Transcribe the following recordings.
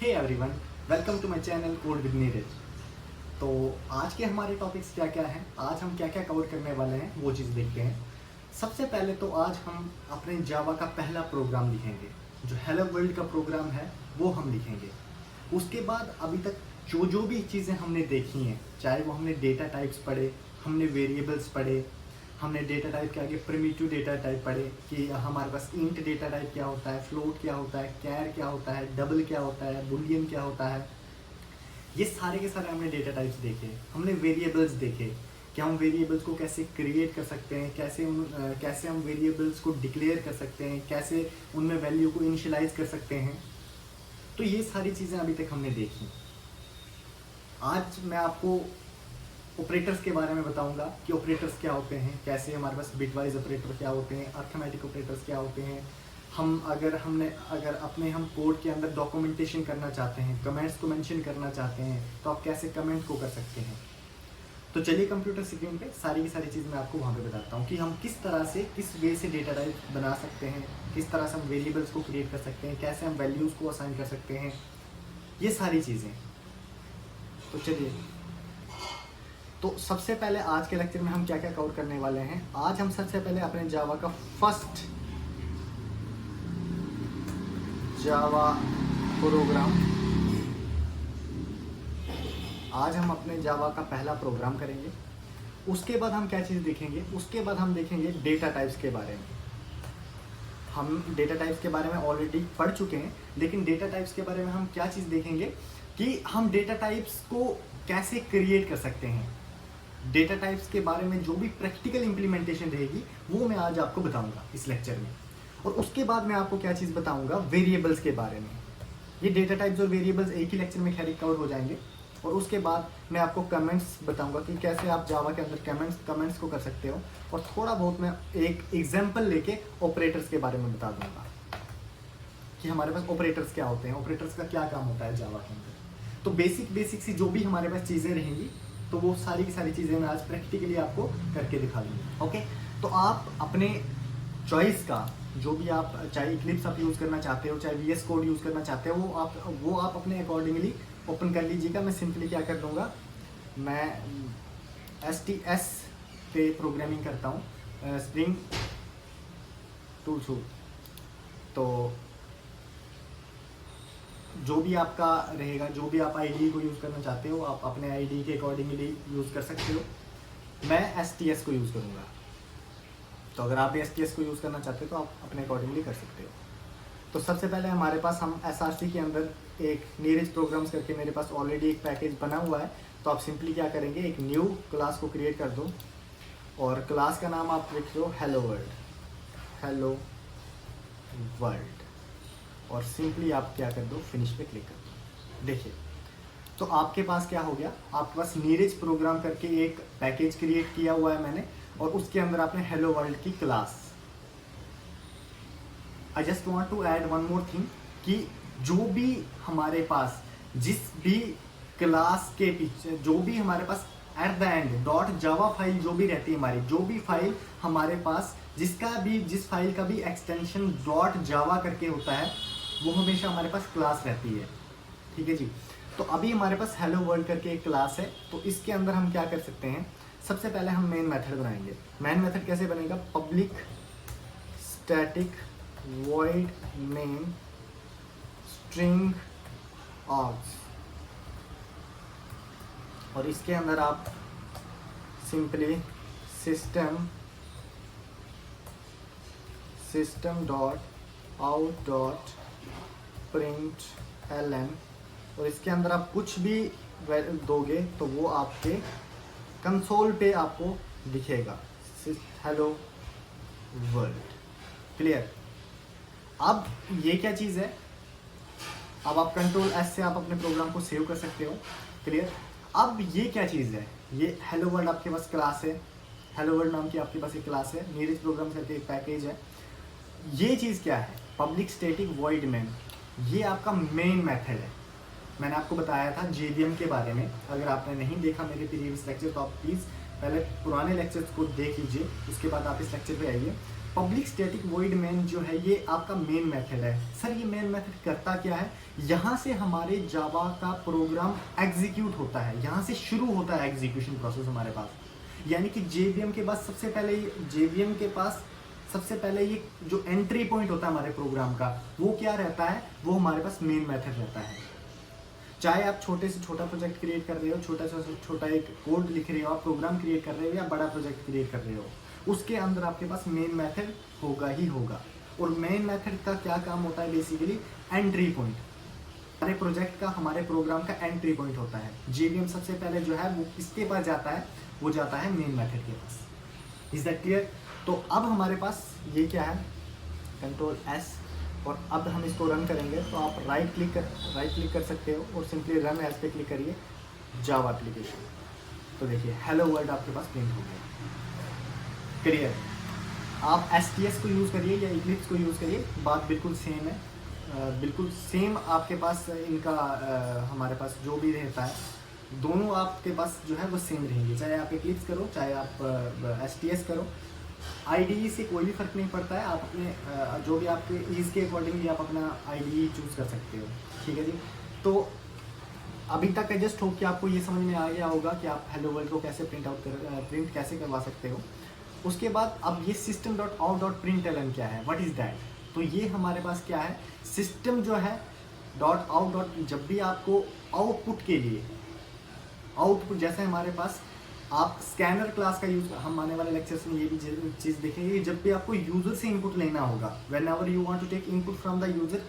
Hey everyone, welcome to my channel code with Neeraj. तो आज के हमारे टॉपिक्स क्या क्या हैं, आज हम क्या क्या कवर करने वाले हैं वो चीज़ देखते हैं। सबसे पहले तो आज हम अपने जावा का पहला प्रोग्राम लिखेंगे, जो हेलो वर्ल्ड का प्रोग्राम है वो हम लिखेंगे। उसके बाद अभी तक जो जो भी चीज़ें हमने देखी हैं, चाहे वो हमने डेटा टाइप्स पढ़े, हमने वेरिएबल्स पढ़े, हमने डेटा टाइप के आगे प्रिमिटिव डेटा टाइप पढ़े कि हमारे पास इंट डेटा टाइप क्या होता है, फ्लोट क्या होता है, कैर क्या होता है, डबल क्या होता है, बुलियन क्या होता है। ये सारे के सारे हमने डेटा टाइप्स देखे। हमने वेरिएबल्स देखे कि हम वेरिएबल्स को कैसे क्रिएट कर सकते हैं, कैसे हम वेरिएबल्स को डिक्लेयर कर सकते हैं, कैसे उनमें वैल्यू को इनिशियलाइज कर सकते हैं। तो ये सारी चीज़ें अभी तक हमने देखी। आज मैं आपको ऑपरेटर्स के बारे में बताऊंगा कि ऑपरेटर्स क्या होते हैं, कैसे हमारे पास बिटवाइज ऑपरेटर क्या होते हैं, अर्थमेटिक ऑपरेटर्स क्या होते हैं। अगर अपने हम कोड के अंदर डॉक्यूमेंटेशन करना चाहते हैं, कमेंट्स को मेंशन करना चाहते हैं, तो आप कैसे कमेंट को कर सकते हैं। तो चलिए कंप्यूटर स्क्रीन पे सारी की सारी चीज़ मैं आपको वहाँ पे बताता हूँ कि हम किस तरह से, किस वे से डेटा टाइप बना सकते हैं, किस तरह से हम वेरिएबल्स को क्रिएट कर सकते हैं, कैसे हम वैल्यूज़ को असाइन कर सकते हैं, ये सारी चीज़ें। तो चलिए, तो सबसे पहले आज के लेक्चर में हम क्या क्या कवर करने वाले हैं। आज हम सबसे पहले अपने जावा का फर्स्ट जावा प्रोग्राम, आज हम अपने जावा का पहला प्रोग्राम करेंगे। उसके बाद हम क्या चीज़ देखेंगे, उसके बाद हम देखेंगे डेटा टाइप्स के बारे में। हम डेटा टाइप्स के बारे में ऑलरेडी पढ़ चुके हैं, लेकिन डेटा टाइप्स के बारे में हम क्या चीज़ देखेंगे कि हम डेटा टाइप्स को कैसे क्रिएट कर सकते हैं। डेटा टाइप्स के बारे में जो भी प्रैक्टिकल इम्प्लीमेंटेशन रहेगी वो मैं आज आपको बताऊंगा इस लेक्चर में। और उसके बाद मैं आपको क्या चीज़ बताऊंगा, वेरिएबल्स के बारे में। ये डेटा टाइप्स और वेरिएबल्स एक ही लेक्चर में खैर कवर हो जाएंगे। और उसके बाद मैं आपको कमेंट्स बताऊंगा कि कैसे आप जावा के अंदर कमेंट्स को कर सकते हो। और थोड़ा बहुत मैं एक एग्जाम्पल लेके ऑपरेटर्स के बारे में बता दूंगा कि हमारे पास ऑपरेटर्स क्या होते हैं, ऑपरेटर्स का क्या काम होता है जावा के अंदर। तो बेसिक सी जो भी हमारे पास चीज़ें रहेंगी, तो वो सारी की सारी चीज़ें मैं आज प्रैक्टिकली आपको करके दिखा दूँगा। ओके, तो आप अपने चॉइस का जो भी आप, चाहे इक्लिप्स आप यूज़ करना चाहते हो, चाहे VS कोड यूज़ करना चाहते हो, वो आप अपने अकॉर्डिंगली ओपन कर लीजिएगा। मैं सिंपली क्या कर दूँगा, मैं STS पे प्रोग्रामिंग करता हूँ, स्प्रिंग टूल सूट। तो जो भी आपका रहेगा, जो भी आप IDE को यूज़ करना चाहते हो, आप अपने IDE के अकॉर्डिंगली यूज़ कर सकते हो। मैं STS को यूज़ करूँगा, तो अगर आप भी STS को यूज़ करना चाहते हो तो आप अपने अकॉर्डिंगली कर सकते हो। तो सबसे पहले हमारे पास, हम SRC के अंदर एक नीरज प्रोग्राम्स करके मेरे पास ऑलरेडी एक पैकेज बना हुआ है। तो आप सिंपली क्या करेंगे, एक न्यू क्लास को क्रिएट कर दो और क्लास का नाम आप लिख दो हेलो वर्ल्ड, और सिंपली आप क्या कर दो, फिनिश पे क्लिक कर दो। देखिए, तो आपके पास क्या हो गया, आपके पास नीरज प्रोग्राम करके एक पैकेज क्रिएट किया हुआ है मैंने, और उसके अंदर आपने हेलो वर्ल्ड की class. I just want to add one more thing कि जो भी हमारे पास, जिस भी क्लास के पीछे, जो भी हमारे पास at the end dot Java file जो भी रहती है हमारी, जो भी फाइल हमारे पास, जिस फाइल का भी एक्सटेंशन डॉट जावा करके होता है, वो हमेशा हमारे पास क्लास रहती है। ठीक है जी। तो अभी हमारे पास हेलो वर्ल्ड करके एक क्लास है। तो इसके अंदर हम क्या कर सकते हैं, सबसे पहले हम मेन मेथड बनाएंगे। मेन मेथड कैसे बनेगा, public static void main string args, और इसके अंदर आप simply system dot out dot print ln, और इसके अंदर आप कुछ भी दोगे तो वो आपके कंसोल पे आपको दिखेगा, हेलो वर्ल्ड। क्लियर। अब ये क्या चीज़ है, अब आप Ctrl+S से आप अपने प्रोग्राम को सेव कर सकते हो। क्लियर। अब ये क्या चीज़ है, ये हेलो वर्ल्ड आपके पास क्लास है, हेलो वर्ल्ड नाम की आपके पास एक क्लास है, नीरज प्रोग्राम करके एक पैकेज है। ये चीज़ क्या है, पब्लिक स्टैटिक वॉइड मेन, ये आपका मेन मेथड है। मैंने आपको बताया था JVM के बारे में। अगर आपने नहीं देखा मेरे प्रीवियस लेक्चर, तो आप प्लीज़ पहले पुराने लेक्चर्स को देख लीजिए, उसके बाद आप इस लेक्चर पे आइए। पब्लिक स्टैटिक वॉइड मेन जो है ये आपका मेन मेथड है। सर ये मेन मेथड करता क्या है, यहाँ से हमारे जावा का प्रोग्राम एग्जीक्यूट होता है, यहाँ से शुरू होता है एग्जीक्यूशन प्रोसेस हमारे पास। यानी कि जेवीएम के पास सबसे पहले ये जो एंट्री पॉइंट होता है हमारे प्रोग्राम का, वो क्या रहता है, वो हमारे पास मेन मेथड रहता है। चाहे आप छोटे से छोटा प्रोजेक्ट क्रिएट कर रहे हो, छोटा से छोटा एक कोड लिख रहे हो, आप प्रोग्राम क्रिएट कर रहे हो, या बड़ा प्रोजेक्ट क्रिएट कर रहे हो, उसके अंदर आपके पास मेन मेथड होगा ही होगा। और मेन मेथड का क्या काम होता है, बेसिकली एंट्री पॉइंट। हमारे प्रोजेक्ट का, हमारे प्रोग्राम का एंट्री पॉइंट होता है। जेवीएम सबसे पहले जो है वो किसके पास जाता है, वो जाता है मेन मेथड के पास। Is that clear? तो अब हमारे पास ये क्या है, कंट्रोल एस, और अब हम इसको रन करेंगे तो आप राइट क्लिक कर सकते हो और सिंपली रन एज पे क्लिक करिए, जावा एप्लीकेशन। तो देखिए हेलो वर्ल्ड आपके पास प्रिंट हो गया। क्लियर? आप STS को यूज़ करिए या इक्लिप्स को यूज़ करिए, बात बिल्कुल सेम है। बिल्कुल सेम आपके पास इनका हमारे पास जो भी रहता है, दोनों आपके पास जो है वो सेम रहेंगे। चाहे आप इक्लिप्स करो, चाहे आप STS करो, IDE से कोई भी फ़र्क नहीं पड़ता है। आप अपने जो भी आपके ईज़ के अकॉर्डिंगली आप अपना IDE चूज़ कर सकते हो। ठीक है जी। तो अभी तक एडजस्ट हो कि आपको ये समझ में आ गया होगा कि आप हेलो वर्ल्ड को कैसे प्रिंट कैसे करवा सकते हो। उसके बाद अब ये system.out.println क्या है, व्हाट इज़ दैट? तो ये हमारे पास क्या है, सिस्टम जो है .out. जब भी आपको आउटपुट के लिए आउटपुट, जैसे हमारे पास आप स्कैनर क्लास का यूज, हम आने वाले लेक्चर्स में ये भी चीज़ देखेंगे। जब भी आपको यूजर से इनपुट लेना होगा, whenever you want to take input from the user,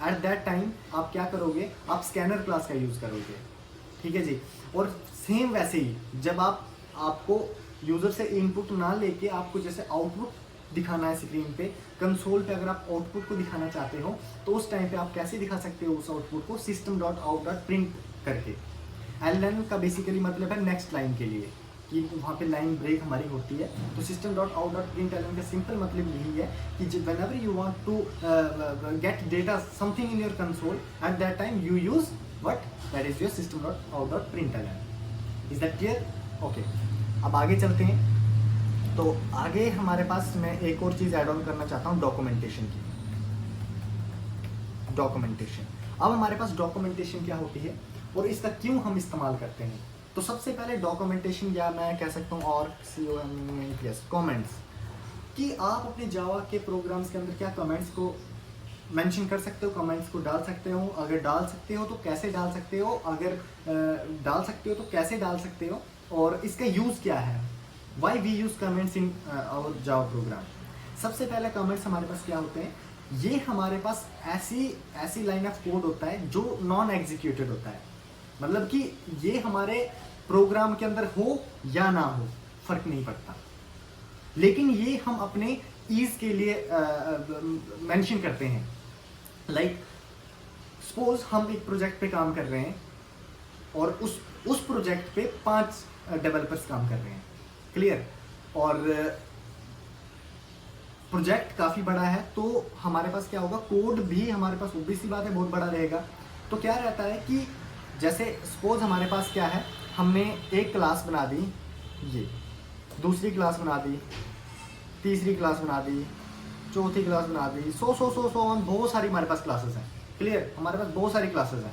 at that time आप क्या करोगे, आप स्कैनर क्लास का यूज़ करोगे। ठीक है जी। और सेम वैसे ही जब आपको यूज़र से इनपुट ना लेके आपको जैसे आउटपुट दिखाना है स्क्रीन पे, कंसोल पे अगर आप आउटपुट को दिखाना चाहते हो, तो उस टाइम पे आप कैसे दिखा सकते हो उस आउटपुट को, system.out.print करके। LN का बेसिकली मतलब है नेक्स्ट लाइन के लिए, कि वहाँ पे लाइन ब्रेक हमारी होती है। तो system.out.println का सिंपल मतलब यही है कि whenever you want to get data something in your console, at that time you use what, that is your system.out.println. Is that clear? Okay. अब आगे चलते हैं। तो आगे हमारे पास मैं एक और चीज़ ऐड ऑन करना चाहता हूँ, डॉक्यूमेंटेशन की। डॉक्यूमेंटेशन, अब हमारे पास डॉक्यूमेंटेशन क्या होती है और इसका क्यों हम इस्तेमाल करते हैं। तो सबसे पहले डॉक्यूमेंटेशन, या मैं कह सकता हूँ और कमेंट्स, कि आप अपने जावा के प्रोग्राम्स के अंदर क्या कमेंट्स को मेंशन कर सकते हो, कमेंट्स को डाल सकते हो। अगर डाल सकते हो तो कैसे डाल सकते हो, अगर डाल सकते हो तो कैसे डाल सकते हो, और इसका यूज़ क्या है, why we use comments in our Java program. सबसे पहले कमेंट्स हमारे पास क्या होते हैं, ये हमारे पास ऐसी लाइन ऑफ कोड होता है जो नॉन एग्जीक्यूटेड होता है। मतलब कि ये हमारे प्रोग्राम के अंदर हो या ना हो, फर्क नहीं पड़ता, लेकिन ये हम अपने ईज के लिए मेंशन करते हैं। लाइक सपोज हम एक प्रोजेक्ट पे काम कर रहे हैं और उस प्रोजेक्ट पे 5 डेवलपर्स काम कर रहे हैं। क्लियर? और प्रोजेक्ट काफ़ी बड़ा है, तो हमारे पास क्या होगा, कोड भी हमारे पास ऑब्वियस सी बात है बहुत बड़ा रहेगा। तो क्या रहता है कि जैसे सपोज हमारे पास क्या है, हमने एक क्लास बना दी, ये दूसरी क्लास बना दी, तीसरी क्लास बना दी, चौथी क्लास बना दी, सो बहुत सारी हमारे पास क्लासेस हैं। क्लियर? हमारे पास बहुत सारी क्लासेस हैं,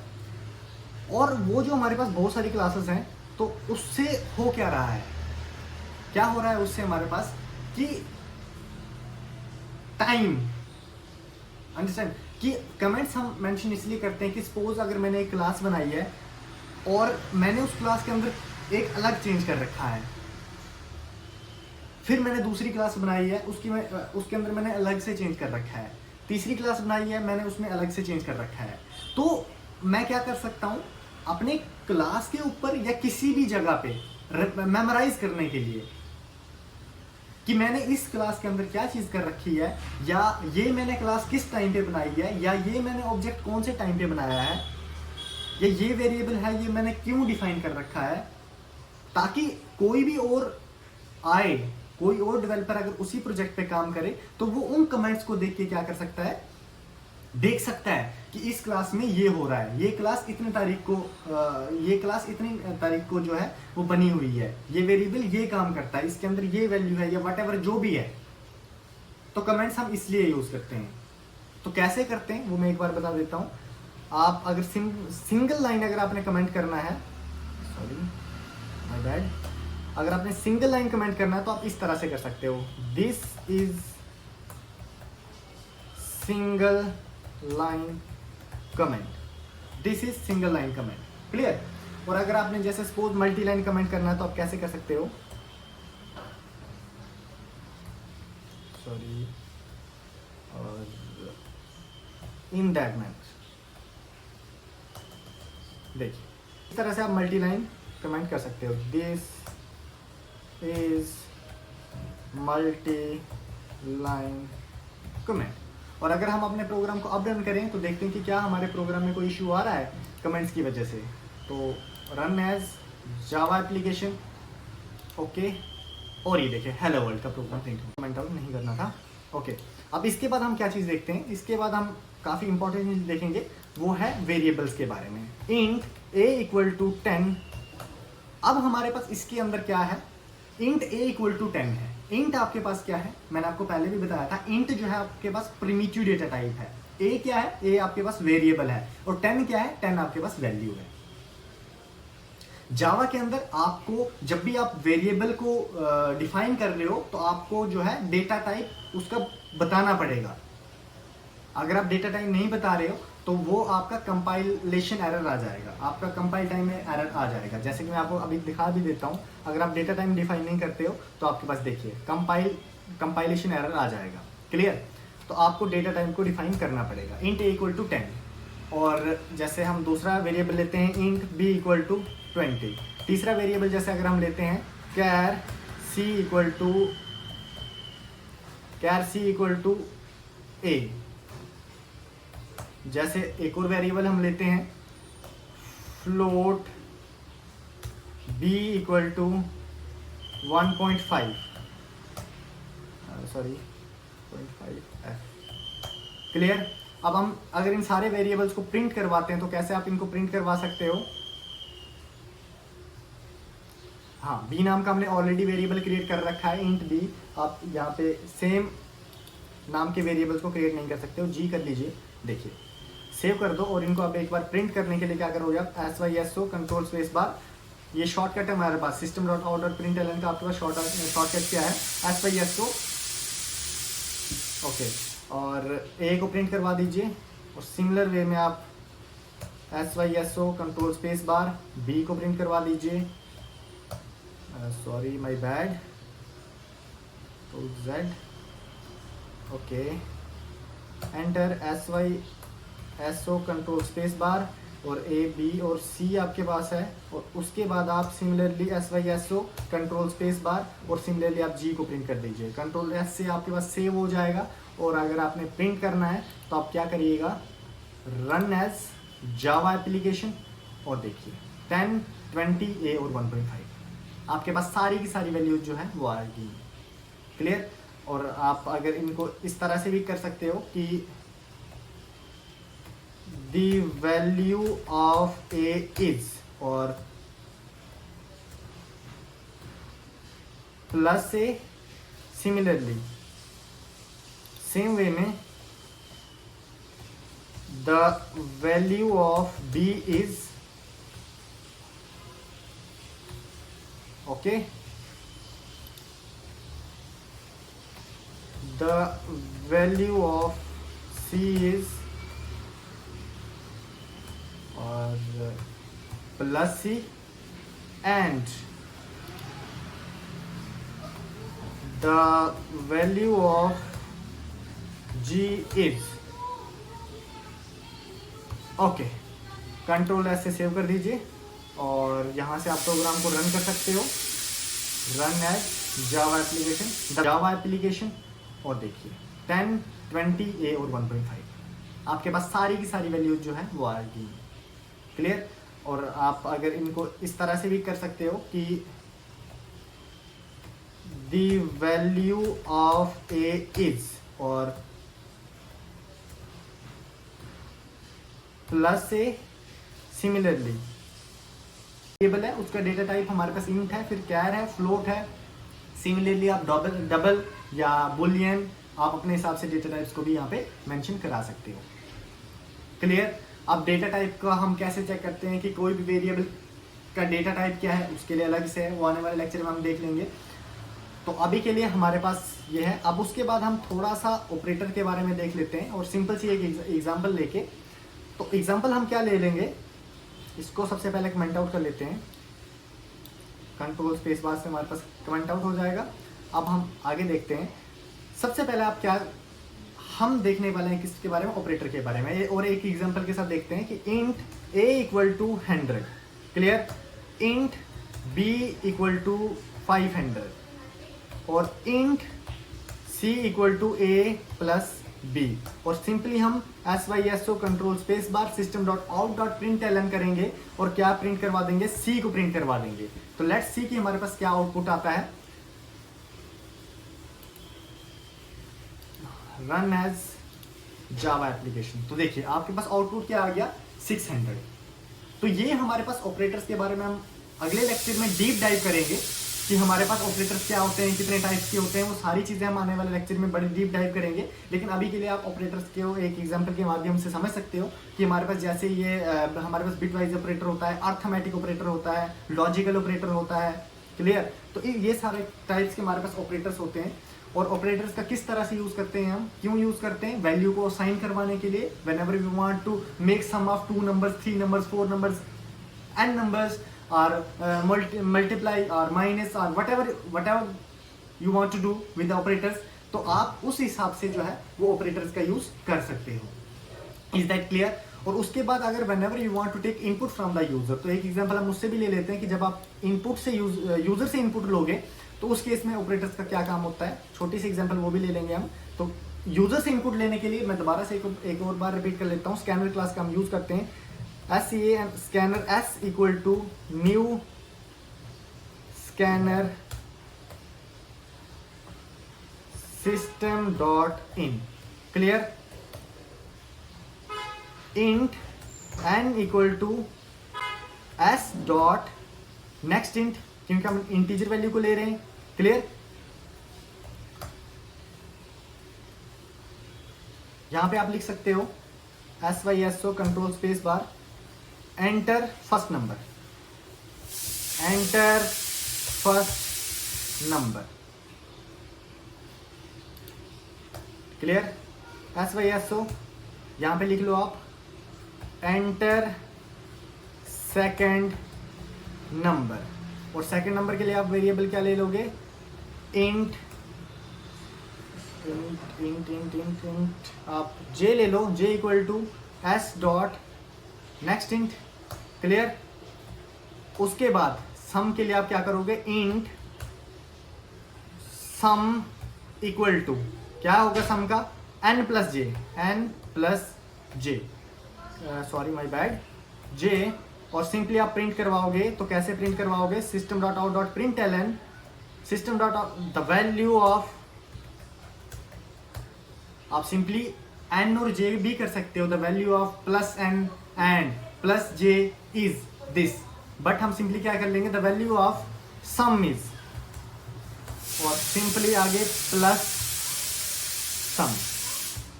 और वो जो हमारे पास बहुत सारी क्लासेस हैं, तो उससे हो क्या रहा है, क्या हो रहा है उससे हमारे पास कि टाइम, अंडरस्टैंड, कि कमेंट्स हम मेंशन इसलिए करते हैं कि सपोज अगर मैंने एक क्लास बनाई है और मैंने उस क्लास के अंदर एक अलग चेंज कर रखा है, फिर मैंने दूसरी क्लास बनाई है, उसके अंदर मैंने अलग से चेंज कर रखा है, तीसरी क्लास बनाई है, मैंने उसमें अलग से चेंज कर रखा है। तो मैं क्या कर सकता हूँ, अपने क्लास के ऊपर या किसी भी जगह पे मेमोराइज करने के लिए कि मैंने इस क्लास के अंदर क्या चीज़ कर रखी है, या ये मैंने क्लास किस टाइम पे बनाई है, या ये मैंने ऑब्जेक्ट कौन से टाइम पे बनाया है, या ये वेरिएबल है ये मैंने क्यों डिफाइन कर रखा है, ताकि कोई भी और आए, कोई और डेवलपर अगर उसी प्रोजेक्ट पे काम करे तो वो उन कमेंट्स को देख के क्या कर सकता है, देख सकता है कि इस क्लास में ये हो रहा है, ये क्लास इतनी तारीख को जो है वो बनी हुई है, ये वेरिएबल ये काम करता है, इसके अंदर ये वैल्यू है, या व्हाटएवर जो भी है। तो कमेंट्स हम इसलिए यूज़ करते हैं। तो कैसे करते हैं वो मैं एक बार बता देता हूँ। आप अगर सिंगल लाइन अगर आपने कमेंट करना है, सॉरी माय बैड, अगर आपने सिंगल लाइन कमेंट करना है तो आप इस तरह से कर सकते हो, this is single line comment, this is single line comment, clear. और अगर आपने जैसे सपोज मल्टी लाइन कमेंट करना है तो आप कैसे कर सकते हो, सॉरी, और इन दैट मैन, देखिए इस तरह से आप मल्टी लाइन कमेंट कर सकते हो, this is multi line comment. और अगर हम अपने प्रोग्राम को अब रन करें तो देखते हैं कि क्या हमारे प्रोग्राम में कोई इशू आ रहा है कमेंट्स की वजह से। तो run as Java application, okay, और ये देखिए हेलो वर्ल्ड का प्रोग्राम प्रिंट, कमेंट आउट नहीं करना था, ओके। अब इसके बाद हम क्या चीज़ देखते हैं, इसके बाद हम काफ़ी इंपॉर्टेंट चीज़ देखेंगे, वो है वेरिएबल्स के बारे में। इंट a इक्वल टू 10, अब हमारे पास इसके अंदर क्या है, इंट a इक्वल टू 10 है। इंट आपके पास क्या है, मैंने आपको पहले भी बताया था, इंट जो है आपके पास प्रिमिटिव डेटा टाइप है। a क्या है, a आपके पास वेरिएबल है, और 10 क्या है, 10 आपके पास वैल्यू है। जावा के अंदर आपको जब भी आप वेरिएबल को डिफाइन कर रहे हो तो आपको जो है डेटा टाइप उसका बताना पड़ेगा। अगर आप डेटा टाइप नहीं बता रहे हो तो वो आपका कंपाइलेशन एरर आ जाएगा, आपका कंपाइल टाइम में एरर आ जाएगा। जैसे कि मैं आपको अभी दिखा भी देता हूँ, अगर आप डेटा टाइम डिफाइन नहीं करते हो तो आपके पास देखिए कंपाइलेशन एरर आ जाएगा, क्लियर। तो आपको डेटा टाइम को डिफाइन करना पड़ेगा, इंट a इक्वल टू 10। और जैसे हम दूसरा वेरिएबल लेते हैं इंट b इक्वल टू 20। तीसरा वेरिएबल जैसे अगर हम लेते हैं char c equal to a। जैसे एक और वेरिएबल हम लेते हैं float b equal to 1.5, sorry 0.5f, clear. अब हम अगर इन सारे वेरिएबल्स को प्रिंट करवाते हैं तो कैसे आप इनको प्रिंट करवा सकते हो, हाँ, b नाम का हमने ऑलरेडी वेरिएबल क्रिएट कर रखा है, इंट b। आप यहाँ पे सेम नाम के वेरिएबल्स को क्रिएट नहीं कर सकते हो, g कर लीजिए, देखिए सेव कर दो। और इनको आप एक बार प्रिंट करने के लिए क्या करोगे आप, SYSO कंट्रोल स्पेस बार, ये शॉर्टकट है हमारे पास, system dot out dot print L N का आपके पास शॉर्टकट क्या है, SYSO, ओके। और a को प्रिंट करवा दीजिए, और सिमिलर वे में आप SYSO control space bar b को प्रिंट करवा दीजिए, सॉरी माय बैड, तो z, okay, enter SYSO control space bar, और a b और c आपके पास है। और उसके बाद आप similarly SYSO control space bar और सिमिलरली आप g को प्रिंट कर दीजिए, कंट्रोल s से आपके पास सेव हो जाएगा। और अगर आपने प्रिंट करना है तो आप क्या करिएगा, रन एज जावा एप्लीकेशन, और देखिए 10, 20, a और 1.5, आपके पास सारी की सारी वैल्यूज जो है वो आएगी, क्लियर। और आप अगर इनको इस तरह से भी कर सकते हो कि the value of a is, और plus a, similarly same way में the value of b is, okay, the value of c is, और plus c, and the value of g is, okay. Control s से save कर दीजिए, और यहाँ से आप प्रोग्राम को रन कर सकते हो, run as Java application, Java application, और देखिए 10, 20, a और 1.5, आपके पास सारी की सारी वैल्यूज जो है वो आएगी, क्लियर। और आप अगर इनको इस तरह से भी कर सकते हो कि the value of a is, और प्लस a, सिमिलरली वेरिएबल है उसका डेटा टाइप हमारे पास इंट है, फिर कैर है, फ्लोट है, सिमिलरली आप डबल या बुलियन आप अपने हिसाब से डेटा टाइप्स को भी यहाँ पे मेंशन करा सकते हो। क्लियर। अब डेटा टाइप का हम कैसे चेक करते हैं कि कोई भी वेरिएबल का डेटा टाइप क्या है, उसके लिए अलग से है, वो आने वाले लेक्चर में हम देख लेंगे। तो अभी के लिए हमारे पास ये है। अब उसके बाद हम थोड़ा सा ऑपरेटर के बारे में देख लेते हैं और सिंपल सी एक एग्जांपल लेके। तो एग्जांपल हम क्या ले लेंगे, इसको सबसे पहले कमेंट आउट कर लेते हैं। कंट्रोल स्पेस बार से हमारे पास कमेंट आउट हो जाएगा। अब हम आगे देखते हैं। सबसे पहले आप क्या हम देखने वाले हैं किसके बारे में, ऑपरेटर के बारे में। और एक एग्जांपल के साथ देखते हैं कि int a equal to 100, clear, int b equal to 500 और int c equal to a plus b। और सिंपली हम syso control space bar system dot out dot println करेंगे और क्या प्रिंट करवा देंगे, c को प्रिंट करवा देंगे। तो लेट्स सी कि हमारे पास क्या आउटपुट आता है। Run as Java application. तो देखिए आपके पास आउटपुट क्या आ गया, 600। तो ये हमारे पास ऑपरेटर्स के बारे में हम अगले लेक्चर में डीप डाइव करेंगे कि हमारे पास ऑपरेटर्स क्या होते हैं, कितने टाइप्स के होते हैं, वो सारी चीज़ें हम आने वाले लेक्चर में बड़ी डीप डाइव करेंगे। लेकिन अभी के लिए आप ऑपरेटर्स को एक एग्जांपल के माध्यम से समझ सकते हो कि हमारे पास जैसे ये हमारे पास बिटवाइज ऑपरेटर होता है, अर्थमेटिक ऑपरेटर होता है, लॉजिकल ऑपरेटर होता है, क्लियर। तो ये सारे टाइप्स के हमारे पास ऑपरेटर्स होते हैं। और ऑपरेटर्स का किस तरह से यूज करते हैं, हम क्यों यूज करते हैं, वैल्यू को असाइन करवाने के लिए। Whenever we want to make sum of 2 numbers, 3 numbers, 4 numbers, n numbers, or multiply or minus or whatever you want to do with the operators, तो आप उस हिसाब से जो है वो ऑपरेटर्स का यूज कर सकते हो। Is that clear. और उसके बाद अगर whenever you want to take input from the user, तो एक एग्जांपल हम उससे भी ले लेते हैं कि जब आप इनपुट से यूजर से इनपुट लोगे तो उस केस में ऑपरेटर्स का क्या काम होता है। छोटी सी एग्जांपल वो भी ले लेंगे हम। तो यूजर से इनपुट लेने के लिए मैं दोबारा से एक और बार रिपीट कर लेता हूँ। स्कैनर क्लास का हम यूज करते हैं scanner s equal to new scanner system dot in, clear. Int n equal to s dot next int, क्योंकि हम इंटीजर वैल्यू को ले रहे हैं, क्लियर। यहां पे आप लिख सकते हो syso कंट्रोल स्पेस बार enter first number, enter first number, clear. syso यहां पे लिख लो आप एंटर सेकंड नंबर। और सेकंड नंबर के लिए आप वेरिएबल क्या ले लोगे, इंट आप j ले लो, j equal to s dot next int, clear. उसके बाद सम के लिए आप क्या करोगे, इंट सम इक्वल टू क्या होगा सम का, n plus J, sorry my bad, j। और सिंपली आप प्रिंट करवाओगे तो कैसे प्रिंट करवाओगे, system dot out dot println system dot the value of, आप सिंपली n और j भी कर सकते हो, the value of plus n and plus j is this. But हम सिंपली क्या कर लेंगे, the value of some is, और सिंपली आगे प्लस सम,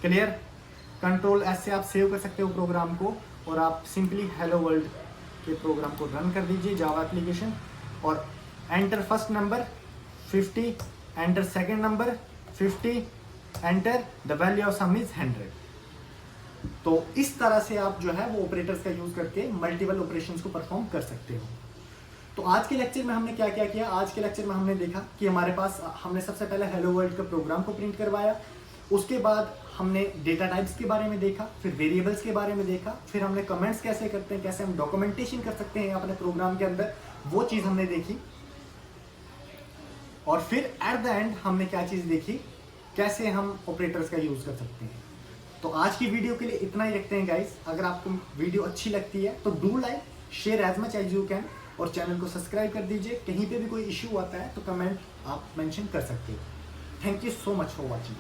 क्लियर। कंट्रोल एस से आप सेव कर सकते हो प्रोग्राम को और आप सिंपली हेलो वर्ल्ड के प्रोग्राम को रन कर दीजिए जावा एप्लीकेशन। और enter first number 50, enter second number 50, enter the value of some is 100। तो इस तरह से आप जो है वो ऑपरेटर्स का यूज करके मल्टीपल ऑपरेशंस को परफॉर्म कर सकते हो। तो आज के लेक्चर में हमने क्या क्या किया, आज के लेक्चर में हमने देखा कि हमारे पास हमने सबसे पहले हेलो वर्ल्ड का प्रोग्राम को प्रिंट करवाया, उसके बाद हमने डेटा टाइप्स के बारे में देखा, फिर वेरिएबल्स के बारे में देखा, फिर हमने कमेंट्स कैसे करते हैं, कैसे हम डॉक्यूमेंटेशन कर सकते हैं अपने प्रोग्राम के अंदर, वो चीज़ हमने देखी। और फिर एट द एंड हमने क्या चीज़ देखी, कैसे हम ऑपरेटर्स का यूज़ कर सकते हैं। तो आज की वीडियो के लिए इतना ही रखते हैं गाइस। अगर आपको वीडियो अच्छी लगती है तो do like, share as much as you can, और चैनल को सब्सक्राइब कर दीजिए। कहीं पे भी कोई इश्यू आता है तो कमेंट आप मेंशन कर सकते हो। Thank you so much for watching.